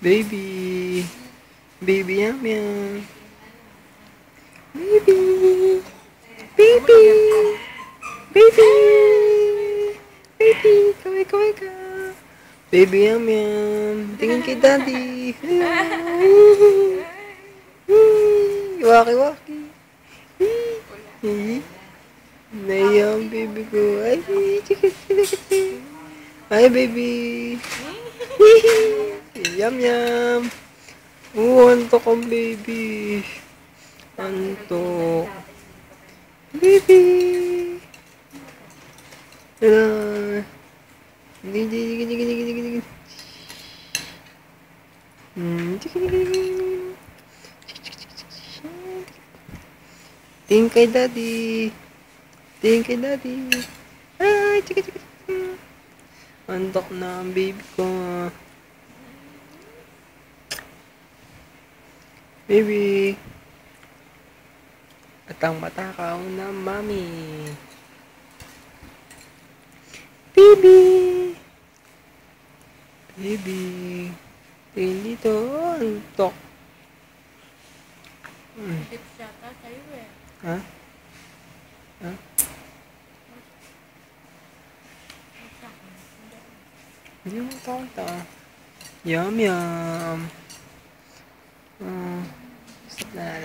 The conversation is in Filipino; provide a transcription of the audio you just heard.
Baby. Baby yum yum. Baby. Baby. Baby. Baby. Kaway kaway ka. Baby yum yum. Tingin kay daddy. Waki waki. Naiya ang baby ko. Ay, chikit, chikit. Hi, baby. Yum, yum. Antok ang baby. Antok. Baby. Gigi, gigi, gigi, gigi, gigi, gigi. Tingin kay daddy. Tingin kay daddy. Ay, chika, chika, chika. Antok na ang baby ko. Baby. At ang matakaw na mami. Baby. Baby. Tingin dito. Antok. Tips yata sa'yo eh. Ha? Ha? Hindi mo tonta. Yum, yum. Stop na natin.